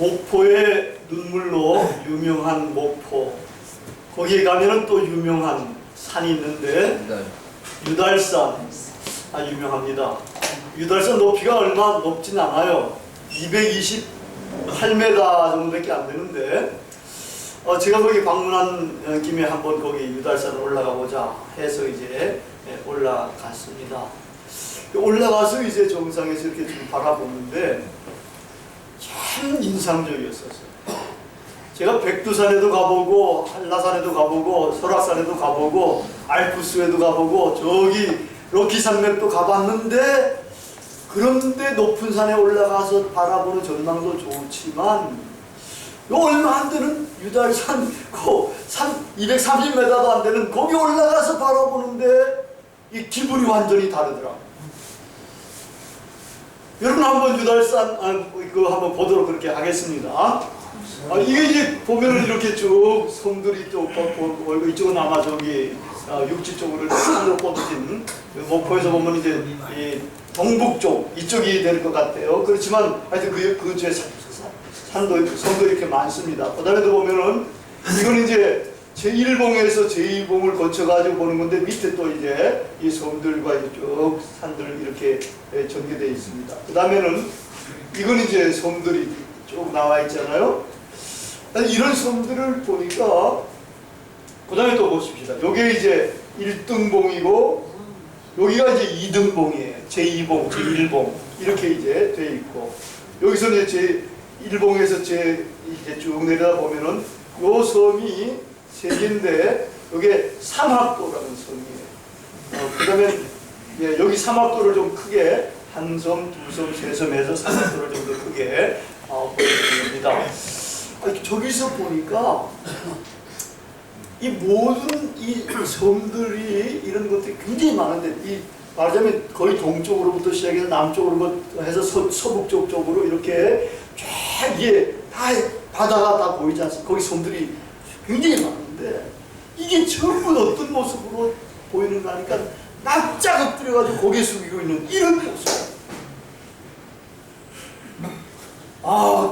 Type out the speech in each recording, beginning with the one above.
목포의 눈물로 유명한 목포, 거기에 가면은 또 유명한 산이 있는데 유달산, 유명합니다. 유달산 높이가 얼마 높진 않아요. 228m 정도밖에 안 되는데 제가 거기 방문한 김에 한번 거기 유달산 올라가 보자 해서 이제 올라갔습니다. 올라가서 이제 정상에서 이렇게 좀 바라보는데 참 인상적이었었어요. 제가 백두산에도 가보고 한라산에도 가보고 설악산에도 가보고 알프스에도 가보고 저기 럭키산맥도 가봤는데, 그런데 높은 산에 올라가서 바라보는 전망도 좋지만 얼마 안 되는 유달산 산 230m도 안 되는 거기 올라가서 바라보는데 이 기분이 완전히 다르더라고요. 여러분 한번 유달산 한번 보도록 그렇게 하겠습니다. 이게 이제 보면은 이렇게 쭉 섬들이 또 이쪽은 아마 저기 육지 쪽으로 산으로 뻗어진 목포에서 보면 이제 이 동북쪽 이쪽이 될 것 같아요. 그렇지만 하여튼 그 근처에 섬도 이렇게 많습니다. 그 다음에도 보면은 이건 이제 제1봉에서 제2봉을 거쳐가지고 보는 건데 밑에 또 이제 이 섬들과 쭉 산들 이렇게 전개되어 있습니다. 그 다음에는 이건 이제 섬들이 쭉 나와 있잖아요. 이런 섬들을 보니까 그 다음에 또 보십시다. 요게 이제 1등봉이고 여기가 이제 2등봉이에요. 제2봉, 제1봉 이렇게 이제 돼 있고, 여기서 이제 제1봉에서 이제 쭉 내려다 보면은 요 섬이 세 개인데 요게 삼합도라는 섬이에요. 그 다음에 여기 삼합도를 좀 크게 한 섬, 두 섬, 세 섬에서 삼합도를 좀 더 크게 보여드립니다. 저기서 보니까 이 모든 이 섬들이 이런 것들이 굉장히 많은데, 이 말하자면 거의 동쪽으로부터 시작해서 남쪽으로 해서 서북쪽 쪽으로 이렇게 쫙 이게 다 바다가 다 보이지 않습니까? 거기 섬들이 굉장히 많은데 이게 전부 어떤 모습으로 보이는가 하니까 납작 엎드려가지고 고개 숙이고 있는 이런 모습.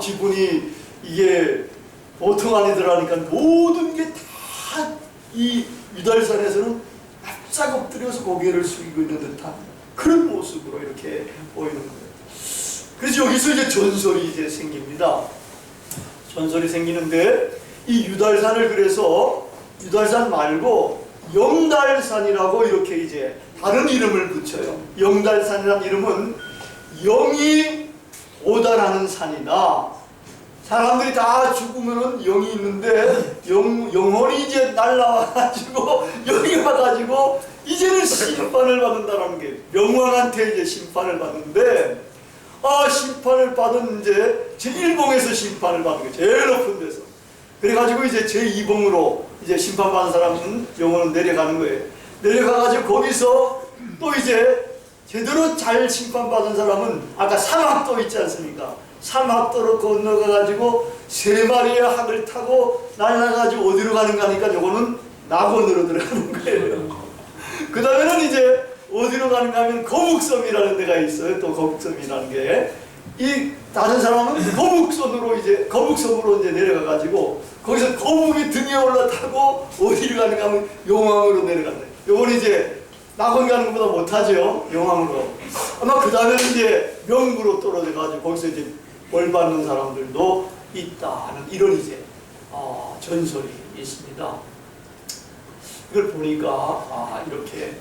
기분이 이게 보통 아니더라니까 모든 게 다 이 유달산에서는 납작 엎드려서 고개를 숙이고 있는 듯한 그런 모습으로 이렇게 보이는 거예요. 그래서 여기서 이제 전설이 이제 생깁니다. 전설이 생기는데 이 유달산을 그래서 유달산 말고 영달산이라고 이렇게 이제 다른 이름을 붙여요. 영달산이라는 이름은 영이 오달하는 산이다. 사람들이 다 죽으면은 영이 있는데 영혼이 이제 날라와가지고 여기 와가지고 이제는 심판을 받는다는 게, 명왕한테 이제 심판을 받는데 심판을 받은 이제 제1봉에서 심판을 받는 거예요. 제일 높은 데서. 그래가지고 이제 제2봉으로 이제 심판받은 사람은 영혼은 내려가는 거예요. 내려가가지고 거기서 또 이제 제대로 잘 심판받은 사람은 아까 삼합도 있지 않습니까? 삼합도로 건너가가지고 세 마리의 학을 타고 날아가지고 어디로 가는가 하니까 요거는 낙원으로 들어가는 거예요. 그 다음에는 이제 어디로 가는가 하면 거북섬이라는 데가 있어요. 또 거북섬이라는 게. 이 다른 사람은 거북섬으로 이제 내려가가지고 거기서 거북이 등에 올라타고 어디로 가는가 하면 용왕으로 내려간다. 요건 이제 낙원 가는 것보다 못하죠. 용왕으로. 아마 그 다음에는 이제 명부로 떨어져가지고 거기서 이제 벌 받는 사람들도 있다는 이런 이제 전설이 있습니다. 이걸 보니까 이렇게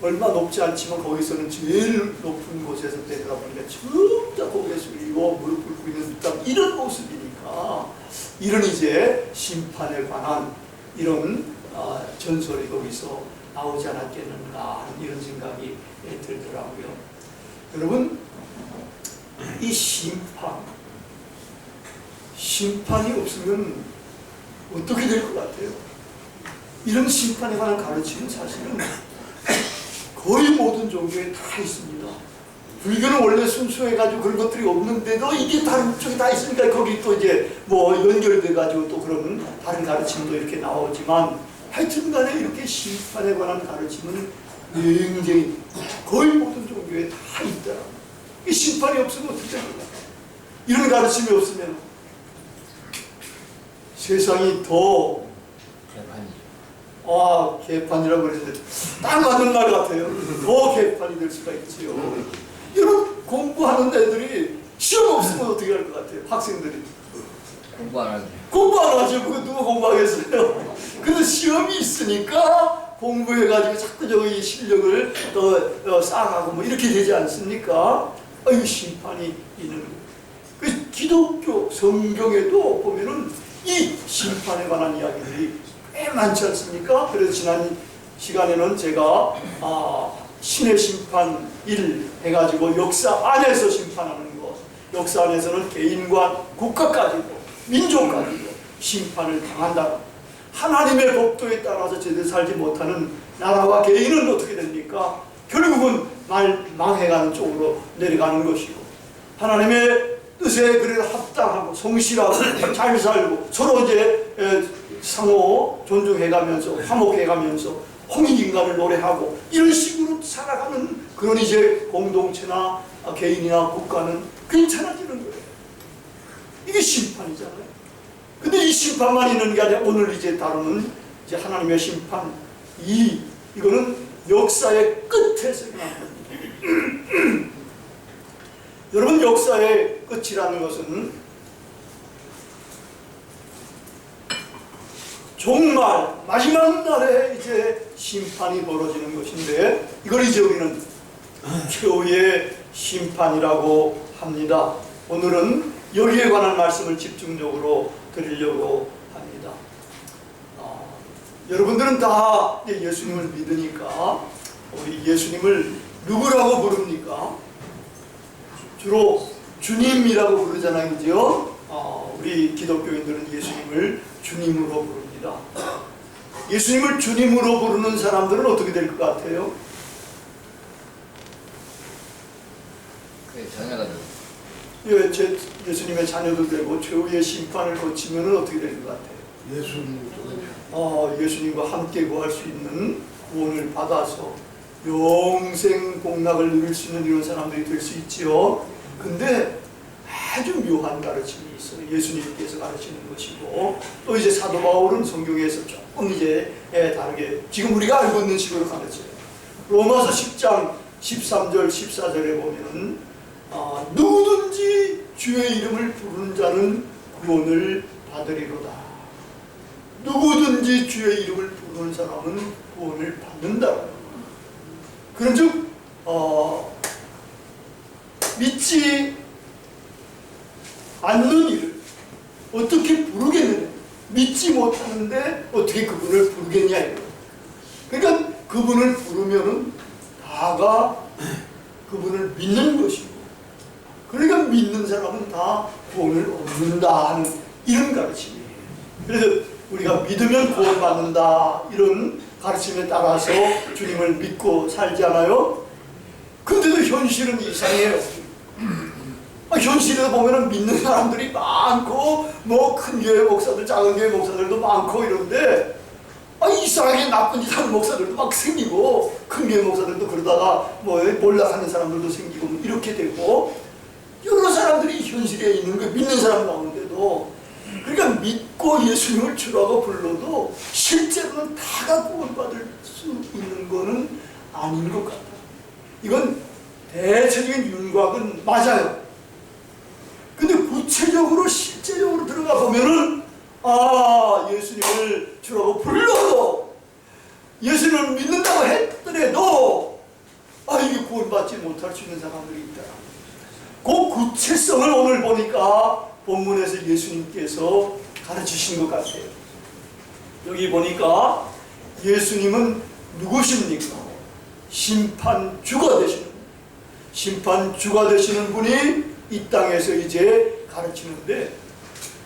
얼마 높지 않지만 거기서는 제일 높은 곳에서 내려다보니까 진짜 고개 숙이고 무릎을 꿇는 듯한 이런 모습이니까 이런 이제 심판에 관한 이런 전설이 거기서 나오지 않았겠는가 하는 이런 생각이 들더라고요. 여러분, 이 심판이 없으면 어떻게 될 것 같아요? 이런 심판에 관한 가르침은 사실은 거의 모든 종교에 다 있습니다. 불교는 원래 순수해가지고 그런 것들이 없는데도 이게 다른 쪽에 다 있으니까 거기 또 이제 뭐 연결돼가지고 또 그런 다른 가르침도 이렇게 나오지만 하여튼 간에 이렇게 심판에 관한 가르침은 굉장히 거의 모든 종교에 다 있더라고요. 이 심판이 없으면 어떻게 될까? 이런 가르침이 없으면 세상이 더 개판이라고 그랬는데 딱 맞는 말 같아요. 더 개판이 될 수가 있지요. 여러분, 공부하는 애들이 시험 없으면 어떻게 할 것 같아요? 학생들이 공부 안 하죠. 공부 안 하죠. 그거 누가 공부하겠어요? 근데 시험이 있으니까 공부해가지고 자꾸 저기 실력을 더 쌓아가고 뭐 이렇게 되지 않습니까? 아유, 심판이 있는 거예요. 그 기독교 성경에도 보면은 이 심판에 관한 이야기들이 꽤 많지 않습니까? 그래서 지난 시간에는 제가 신의 심판 1 해가지고 역사 안에서 심판하는 것, 역사 안에서는 개인과 국가까지도 민족까지도 심판을 당한다. 하나님의 법도에 따라서 제대로 살지 못하는 나라와 개인은 어떻게 됩니까? 결국은 망해가는 쪽으로 내려가는 것이고, 하나님의 뜻에 그래 합당하고 성실하고 잘 살고 서로 이제 상호 존중해가면서 화목해가면서 홍익인간을 노래하고 이런 식으로 살아가는 그런 이제 공동체나 개인이나 국가는 괜찮아지는 거예요. 이게 심판이잖아요. 근데 이 심판만 있는 게 아니라 오늘 이제 다루는 이제 하나님의 심판, 이거는 역사의 끝에서 일어난 겁니다. 여러분, 역사의 끝이라는 것은 정말 마지막 날에 이제 심판이 벌어지는 것인데, 이걸 이제 우리는 최후의 심판이라고 합니다. 오늘은 여기에 관한 말씀을 집중적으로 드리려고 합니다. 여러분들은 다 예수님을 믿으니까 우리 예수님을 누구라고 부릅니까? 주로 주님이라고 부르잖아요, 그죠? 우리 기독교인들은 예수님을 주님으로 부릅니다. 예수님을 주님으로 부르는 사람들은 어떻게 될 것 같아요? 자녀가 되고. 예, 예수님의 자녀도 되고 최후의 심판을 거치면 어떻게 될 것 같아요? 예수님과 함께 구할 수 있는 구원을 받아서 영생 복락을 누릴 수 있는 이런 사람들이 될 수 있지요. 근데 아주 묘한 가르침이 있어요. 예수님께서 가르치는 것이고, 또 이제 사도 바울은 성경에서 조금 이제 다르게 지금 우리가 알고 있는 식으로 가르쳐요. 로마서 10장 13절 14절에 보면 누구든지 주의 이름을 부르는 자는 구원을 받으리로다. 누구든지 주의 이름을 부르는 사람은 구원을 받는다. 그런즉 믿지 않는 이를 어떻게 부르겠느냐? 믿지 못하는데 어떻게 그분을 부르겠냐? 그러니까 그분을 부르면은 다가 그분을 믿는 것이고, 그러니까 믿는 사람은 다 구원을 얻는다 하는 이런 가르침이에요. 그래서 우리가 믿으면 구원받는다 이런 가르침에 따라서 주님을 믿고 살잖아요. 근데도 현실은 이상해요. 현실에 보면 믿는 사람들이 많고 뭐 큰 교회 목사들, 작은 교회 목사들도 많고 이런데 이상하게 나쁜 짓 하는 목사들도 막 생기고, 큰 교회 목사들도 그러다가 뭐 몰락하는 사람들도 생기고 뭐 이렇게 되고, 여러 사람들이 현실에 있는 거 믿는 사람 나오는데도, 그러니까 믿고 예수님을 주라고 불러도 실제로는 다가 구원받을 수 있는 거는 아닌 것 같아요. 이건 대체적인 윤곽은 맞아요. 근데 구체적으로 실제적으로 들어가 보면은 예수님을 주라고 불러도, 예수님을 믿는다고 했더라도 이게 구원받지 못할 수 있는 사람들이 있다. 그 구체성을 오늘 보니까 본문에서 예수님께서 가르치신 것 같아요. 여기 보니까 예수님은 누구십니까? 심판주가 되시는 분. 심판주가 되시는 분이 이 땅에서 이제 가르치는데,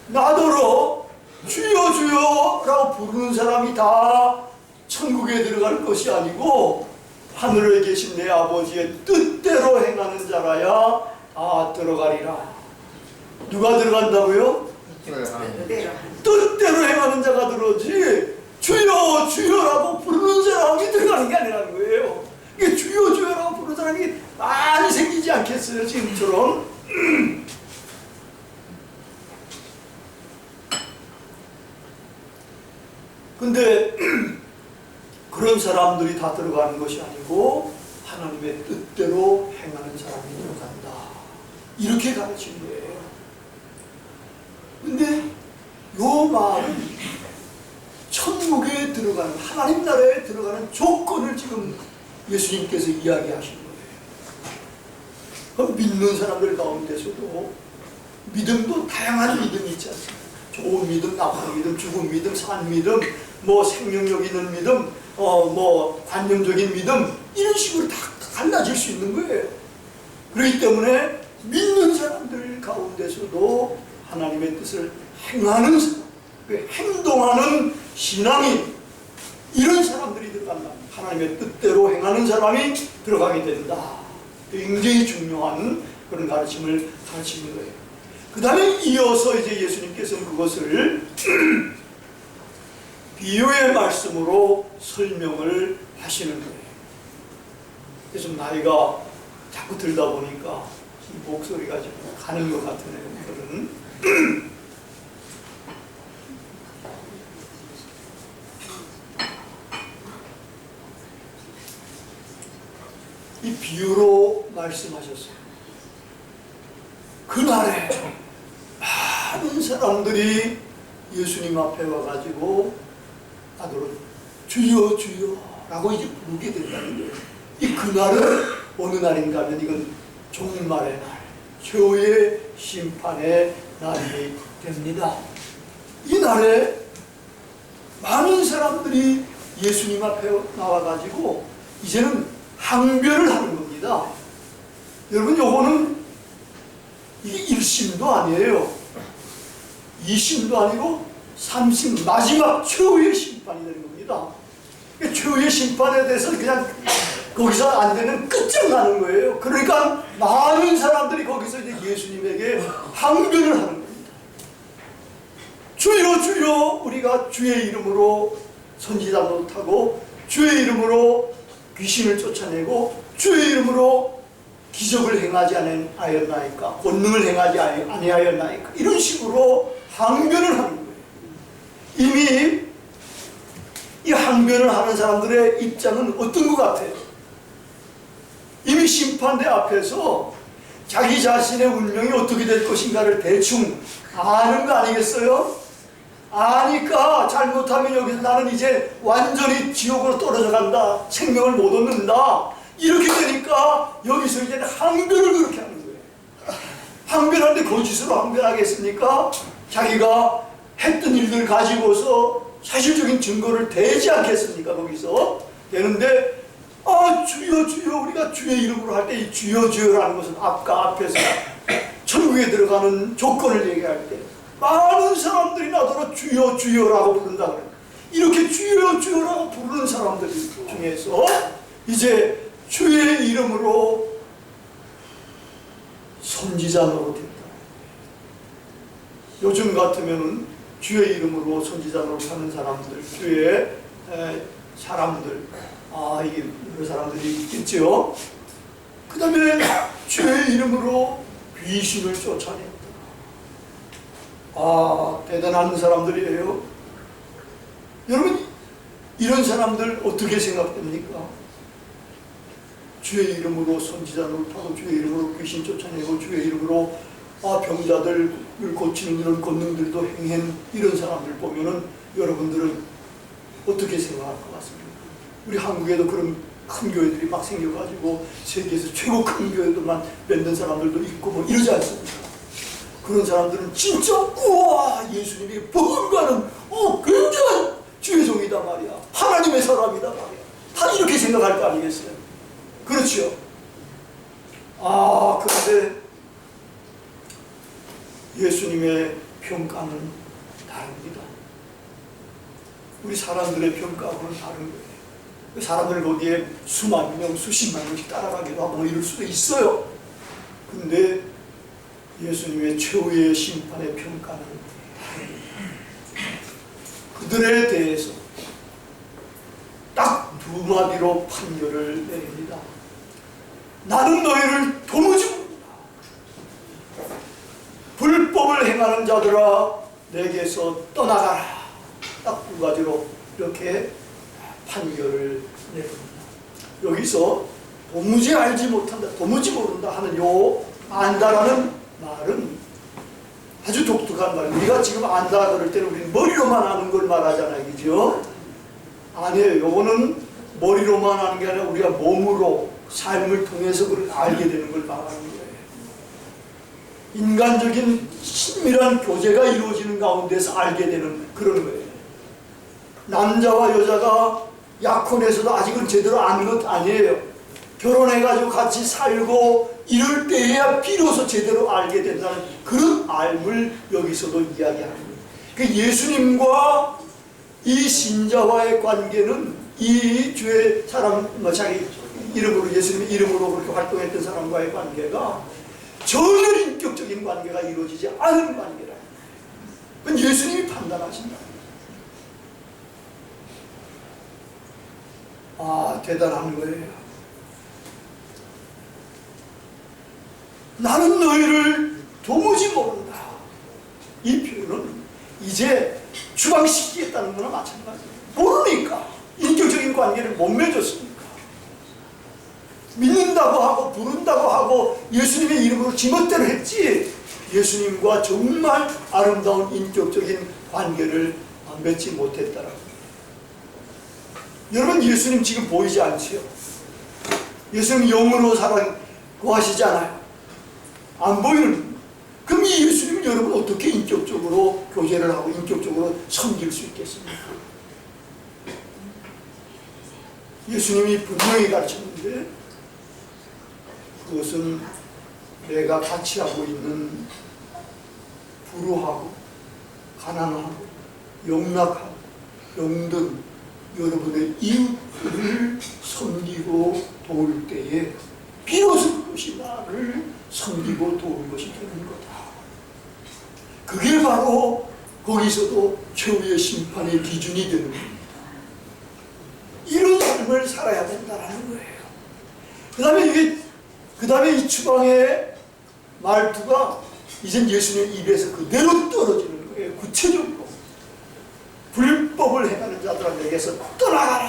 나더러 주여 주여 라고 부르는 사람이 다 천국에 들어갈 것이 아니고 하늘에 계신 내 아버지의 뜻대로 행하는 자라야 들어가리라. 누가 들어간다고요? 뜻대로 행하는 자가 들어오지, 주여 주여라고 부르는 사람이 들어가는 게 아니라는 거예요. 이게 주여 주여라고 부르는 사람이 많이 생기지 않겠어요, 지금처럼? 근데 그런 사람들이 다 들어가는 것이 아니고 하나님의 뜻대로 행하는 사람이 들어간다. 이렇게 가르친 거예요. 근데 요 말은 천국에 들어가는, 하나님 나라에 들어가는 조건을 지금 예수님께서 이야기하신 거예요. 그럼 믿는 사람들 가운데서도 믿음도 다양한 믿음이 있지 않습니까? 좋은 믿음, 나쁜 믿음, 죽은 믿음, 산 믿음, 뭐 생명력 있는 믿음, 뭐 관념적인 믿음, 이런 식으로 다 갈라질 수 있는 거예요. 그렇기 때문에 믿는 사람들 가운데서도 하나님의 뜻을 행하는 사람, 행동하는 신앙인, 이런 사람들이 들어간다. 하나님의 뜻대로 행하는 사람이 들어가게 된다. 굉장히 중요한 그런 가르침을 가르치는 거예요. 그 다음에 이어서 이제 예수님께서는 그것을 비유의 말씀으로 설명을 하시는 거예요. 그래서 나이가 자꾸 들다 보니까 목소리가 좀 가는 것 같으네요. 그런 이 비유로 말씀하셨어요. 그날에 많은 사람들이 예수님 앞에 와가지고 나더러 주여 주여 라고 이제 부르게 된다는 거예요. 이 그날은 어느 날인가 하면 이건 종말의 날, 죄의 심판의 날이 됩니다. 이 날에 많은 사람들이 예수님 앞에 나와가지고 이제는 항변을 하는 겁니다. 여러분, 요거는 이게 1심도 아니에요. 2심도 아니고 3심, 마지막 최후의 심판이 되는 겁니다. 최후의 심판에 대해서 그냥 거기서 안 되면 끝장나는 거예요. 그러니까 많은 사람들이 거기서 이제 예수님에게 항변을 하는 겁니다. 주여 주여, 우리가 주의 이름으로 선지자 노릇하고 주의 이름으로 귀신을 쫓아내고 주의 이름으로 기적을 행하지 아니하였나이까, 권능을 행하지 아니하였나이까, 이런 식으로 항변을 하는 거예요. 이미 이 항변을 하는 사람들의 입장은 어떤 것 같아요? 이미 심판대 앞에서 자기 자신의 운명이 어떻게 될 것인가를 대충 아는 거 아니겠어요? 아니까 잘못하면 여기서 나는 이제 완전히 지옥으로 떨어져 간다, 생명을 못 얻는다, 이렇게 되니까 여기서 이제 항변을 그렇게 하는 거예요. 항변하는데 거짓으로 항변하겠습니까? 자기가 했던 일들 가지고서 사실적인 증거를 대지 않겠습니까? 거기서 되는데, 주여 주여, 우리가 주의 이름으로 할 때 이 주여 주여라는 것은 앞에서 천국에 들어가는 조건을 얘기할 때 많은 사람들이 나더러 주여 주여라고 부른다 그래요. 이렇게 주여 주여라고 부르는 사람들 중에서 이제 주의 이름으로 선지자 노릇했다. 요즘 같으면은 주의 이름으로 선지자 노릇하는 사람들, 주의 사람들, 이게 여러 사람들이 있겠죠. 그 다음에 주의 이름으로 귀신을 쫓아냈다. 대단한 사람들이에요. 여러분, 이런 사람들 어떻게 생각됩니까? 주의 이름으로 선지자 노릇하고 주의 이름으로 귀신 쫓아내고 주의 이름으로 병자들을 고치는 이런 권능들도 행한 이런 사람들 보면은 여러분들은 어떻게 생각할 것 같습니까? 우리 한국에도 그런 큰 교회들이 막 생겨가지고 세계에서 최고 큰 교회들만 만든 사람들도 있고 뭐 이러지 않습니까? 그런 사람들은 진짜 우와, 예수님이 버금가는 굉장한 주의 종이다 말이야, 하나님의 사람이다 말이야, 다 이렇게 생각할 거 아니겠어요? 그렇죠? 그런데 예수님의 평가는 다릅니다. 우리 사람들의 평가하고는 다른 거예요. 사람들 어디에 수만 명, 수십만 명씩 따라가기도 하고 뭐 이럴 수도 있어요. 근데 예수님의 최후의 심판의 평가는 그들에 대해서 딱 두 마디로 판결을 내립니다. 나는 너희를 도무지 모른다. 불법을 행하는 자들아, 내게서 떠나가라. 딱 두 가지로 이렇게 판결을 내립니다. 여기서 도무지 알지 못한다, 도무지 모른다 하는 요 안다라는 말은 아주 독특한 말. 우리가 지금 안다 그럴 때는 우리는 머리로만 아는 걸 말하잖아요, 그죠? 아니에요. 요거는 머리로만 아는 게 아니라 우리가 몸으로 삶을 통해서 그걸 알게 되는 걸 말하는 거예요. 인간적인 친밀한 교제가 이루어지는 가운데서 알게 되는 그런 거예요. 남자와 여자가 약혼해서도 아직은 제대로 아는 것 아니에요. 결혼해가지고 같이 살고 이럴 때에야 비로소 제대로 알게 된다는 그런 알을 여기서도 이야기하는 거예요. 그 예수님과 이 신자와의 관계는 이 주의 사람, 자기 이름으로, 예수님의 이름으로 그렇게 활동했던 사람과의 관계가 전혀 인격적인 관계가 이루어지지 않은 관계라. 그건 예수님이 판단하신다. 아, 대단한 거예요. 나는 너희를 도무지 모른다. 이 표현은 이제 추방시키겠다는 거나 마찬가지예요. 모르니까. 인격적인 관계를 못 맺었으니까. 믿는다고 하고 부른다고 하고 예수님의 이름으로 지멋대로 했지 예수님과 정말 아름다운 인격적인 관계를 맺지 못했다라고. 여러분, 예수님 지금 보이지 않지요? 예수님 영으로 살아고 하시잖아요. 안 보이는. 그럼 이 예수님은 여러분 어떻게 인격적으로 교제를 하고 인격적으로 섬길 수 있겠습니까? 예수님이 분명히 가르쳤는데 그것은 내가 같이 하고 있는 불우하고 가난하고 영락하고 병든 여러분의 이웃을 섬기고 도울 때에 비로소 그것이 나를 섬기고 도울 것이 되는 거다. 그게 바로 거기서도 최후의 심판의 기준이 되는 겁니다. 이런 삶을 살아야 된다는 거예요. 그 다음에 이 추방의 말투가 이젠 예수님 입에서 그대로 떨어지는 거예요. 구체적으로 불법을 행하는 자들에게서 떠나가라.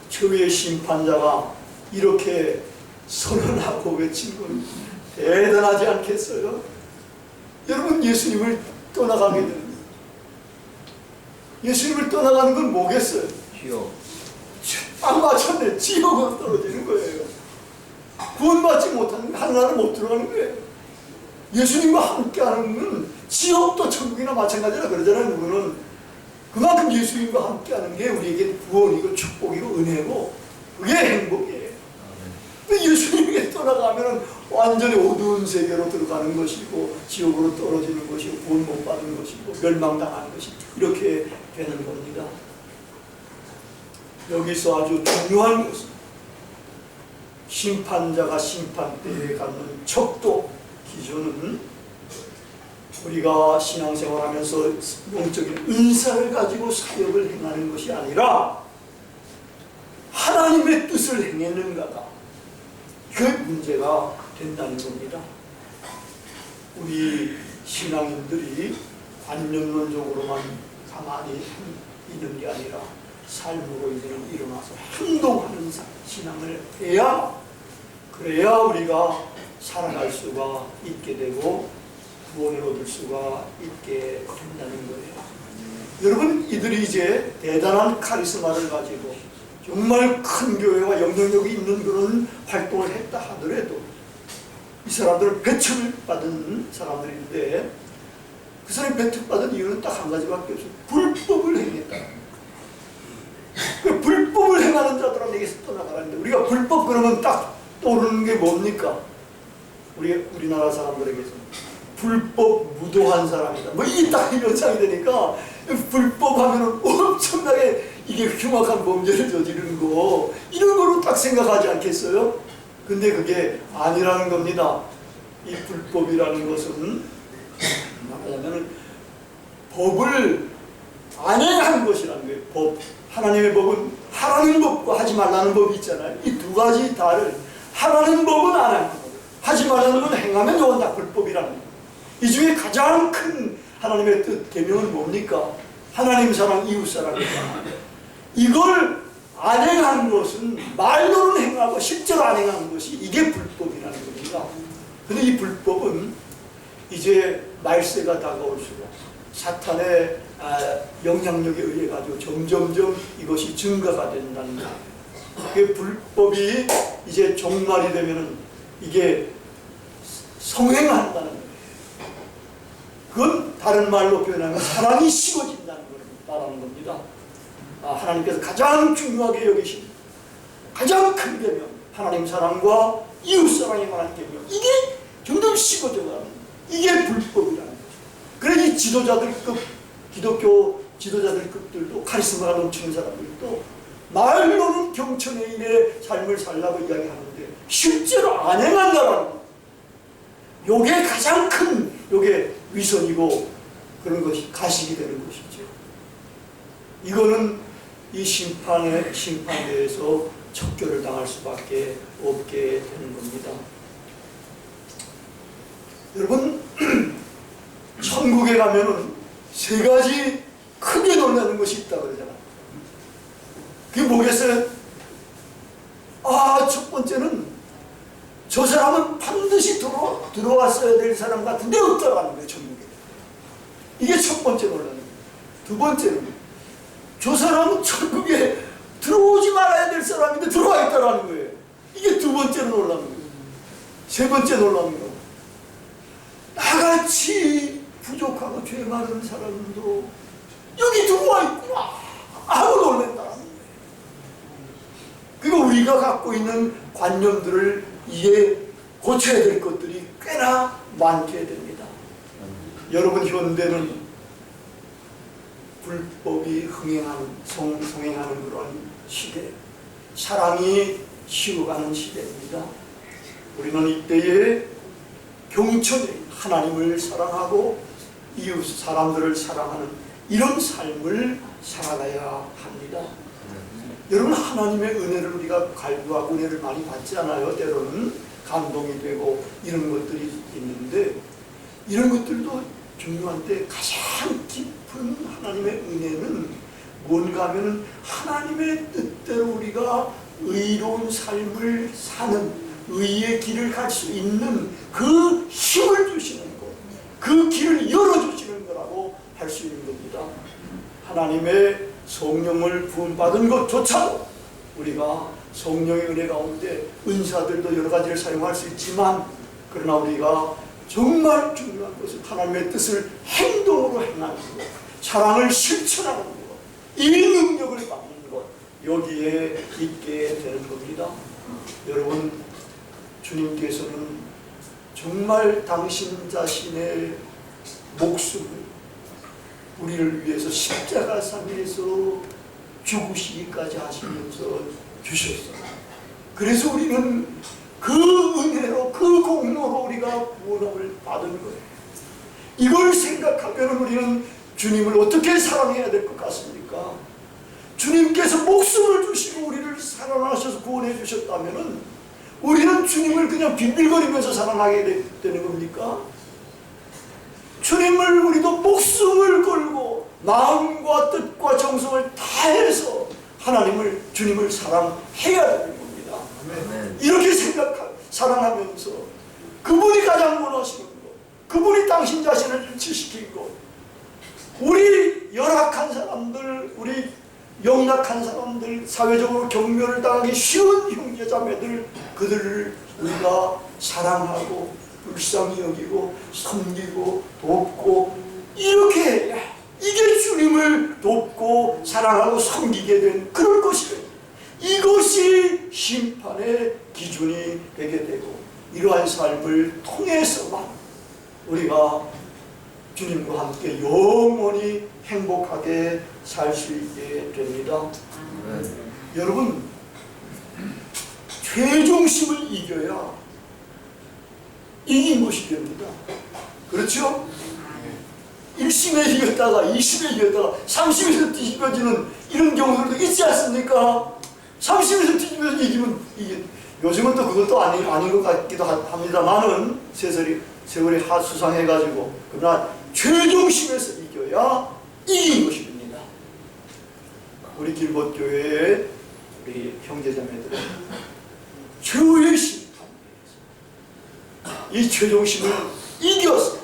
최후의 심판자가 이렇게 선언하고 외친 건 대단하지 않겠어요? 여러분, 예수님을 떠나가게 됩니다. 예수님을 떠나가는 건 뭐겠어요? 지옥. 딱 맞췄네. 지옥으로 떨어지는 거예요. 구원받지 못하는 하나는 못 들어가는 거예요. 예수님과 함께하는 건 지옥도 천국이나 마찬가지라 그러잖아요. 누구는 그만큼 예수님과 함께하는 게 우리에게 구원이고 축복이고 은혜고 그게 행복이에요. 예수님에게 떠나가면 완전히 어두운 세계로 들어가는 것이고 지옥으로 떨어지는 것이고 구원 못 받는 것이고 멸망당하는 것이 이렇게 되는 겁니다. 여기서 아주 중요한 것은 심판자가 심판 때에 갖는 척도 기준은 우리가 신앙생활하면서 영적인 은사를 가지고 사역을 행하는 것이 아니라 하나님의 뜻을 행했는가가 그 문제가 된다는 겁니다. 우리 신앙인들이 관념론적으로만 가만히 있는 게 아니라 삶으로 이제는 일어나서 행동하는 신앙을 해야, 그래야 우리가 살아갈 수가 있게 되고 구원을 얻을 수가 있게 된다는 거예요. 여러분, 이들이 이제 대단한 카리스마를 가지고 정말 큰 교회와 영향력이 있는 그런 활동을 했다 하더라도 이 사람들은 배척받은 사람들인데 그 사람이 배척받은 이유는 딱 한 가지밖에 없어요. 불법을 행했다. 그 불법을 행하는 자들은 내게서 떠나가라는데 우리가 불법 그러면 딱 떠오르는 게 뭡니까? 우리나라 사람들에게서 불법 무도한 사람이다. 뭐 이게 딱 연상이 되니까 불법 하면은 엄청나게 이게 흉악한 범죄를 저지르는 거 이런 거로 딱 생각하지 않겠어요? 근데 그게 아니라는 겁니다. 이 불법이라는 것은 말하자면 법을 안행하는 것이라는 거예요. 법. 하나님의 법은 하라는 법과 하지 말라는 법이 있잖아요. 이 두 가지 다를 하라는 법은 안 하는 법, 하지 말라는 건 행하면 이건 다 불법이라는 거예요. 이 중에 가장 큰 하나님의 뜻, 계명은 뭡니까? 하나님 사랑, 이웃 사랑이다. 이걸 안 행한 것은 말로는 행하고 실제로 안 행한 것이 이게 불법이라는 겁니다. 근데 이 불법은 이제 말세가 다가올수록 사탄의 영향력에 의해 가지고 점점점 이것이 증가가 된다는 거예요. 그 불법이 이제 종말이 되면은 이게 성행한다는 거예요. 그건 다른 말로 표현하면 사랑이 식어진다는 걸 말하는 겁니다. 하나님께서 가장 중요하게 여기신 가장 큰 계명, 하나님 사랑과 이웃 사랑에 관한 계명, 이게 점점 식어져가는, 이게 불법이라는 거죠. 그래서 이 지도자들급, 기독교 지도자들급들도 카리스마가 넘치는 사람들도 말로는 경천의인의 삶을 살라고 이야기하는데 실제로 안 행한다라는 거예요. 요게 가장 큰 요게 위선이고 그런 것이 가식이 되는 것이죠. 이거는 이 심판대에서 척결을 당할 수밖에 없게 되는 겁니다. 여러분, 천국에 가면은 세 가지 크게 놀라는 것이 있다 그러잖아요. 그게 뭐겠어요? 첫 번째는 저 사람은 반드시 들어왔어야 될 사람 같은데 없다라는 거예요, 천국에. 이게 첫 번째 놀라는 거예요. 두 번째는 저 사람은 천국에 들어오지 말아야 될 사람인데 들어와 있다라는 거예요. 이게 두 번째로 놀라는 거예요. 세 번째 놀라는 거. 나같이 부족하고 죄 많은 사람도 여기 들어와 있구나 하고 놀란다는 거예요. 그리고 우리가 갖고 있는 관념들을 이게 고쳐야 될 것들이 꽤나 많게 됩니다. 여러분, 현대는 불법이 성행하는 그런 시대, 사랑이 식어가는 시대입니다. 우리는 이때에 경천에 하나님을 사랑하고 이웃 사람들을 사랑하는 이런 삶을 살아가야 합니다. 여러분, 하나님의 은혜를 우리가 갈구하고 은혜를 많이 받지 않아요? 때로는 감동이 되고 이런 것들이 있는데, 이런 것들도 중요한데 가장 깊은 하나님의 은혜는 뭔가 하면 하나님의 뜻대로 우리가 의로운 삶을 사는, 의의 길을 갈 수 있는 그 힘을 주시는 것, 그 길을 열어주시는 거라고 할 수 있는 겁니다. 하나님의 성령을 부음받은 것조차도 우리가 성령의 은혜 가운데 은사들도 여러 가지를 사용할 수 있지만, 그러나 우리가 정말 중요한 것은 하나님의 뜻을 행동으로 행하는 것, 사랑을 실천하는 것, 이 능력을 받는 것, 여기에 있게 되는 겁니다. 여러분, 주님께서는 정말 당신 자신의 목숨을 우리를 위해서 십자가상에서 죽으시기까지 하시면서 주셨어요. 그래서 우리는 그 은혜로, 그 공로로 우리가 구원을 받은 거예요. 이걸 생각하면 우리는 주님을 어떻게 사랑해야 될 것 같습니까? 주님께서 목숨을 주시고 우리를 사랑하셔서 구원해 주셨다면 우리는 주님을 그냥 빈빌거리면서 사랑하게 되는 겁니까? 주님을 우리도 목숨을 걸고 마음과 뜻과 정성을 다해서 주님을 사랑해야 되는 겁니다. 아멘. 이렇게 사랑하면서 그분이 가장 원하시는 것, 그분이 당신 자신을 일치시킨 것, 우리 열악한 사람들, 우리 영락한 사람들, 사회적으로 경멸을 당하기 쉬운 형제자매들, 그들을 우리가 사랑하고 불쌍히 여기고 섬기고 돕고, 이렇게 해야 이게 주님을 돕고 사랑하고 섬기게 된 그런 것이에요. 이것이 심판의 기준이 되게 되고, 이러한 삶을 통해서만 우리가 주님과 함께 영원히 행복하게 살 수 있게 됩니다. 여러분, 죄중심을 이겨야 이긴 것이 됩니다. 그렇죠? 1심에 이겼다가 2심에 이겼다가 3심에서 뒤집어지는 이런 경우들도 있지 않습니까? 3심에서 뒤집어서 이기면 이게, 요즘은 또 그것도 아닌 것 같기도 합니다만은 세월이 수상해가지고, 그러나 최종심에서 이겨야 이긴 것이 됩니다. 우리 길봇교회의 우리 형제자매들은 최후의 심판에서 이 최종심을 이겨서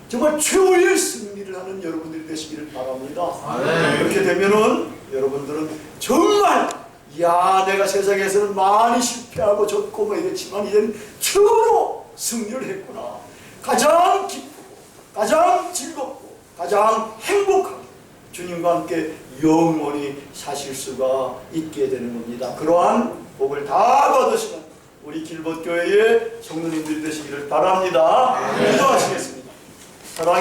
정말 최후의 승리를 하는 여러분들이 되시기를 바랍니다. 그렇게 되면은 여러분들은 정말 야 내가 세상에서는 많이 실패하고 졌고 뭐 이랬지만 이제는 최후로 승리를 했구나. 가장 기쁘고 가장 즐겁고 가장 행복하게 주님과 함께 영원히 사실 수가 있게 되는 겁니다. 그러한 복을 다 받으시는 우리 길봇교회의 성도님들이 되시기를 바랍니다. 기도하시겠습니다. 사랑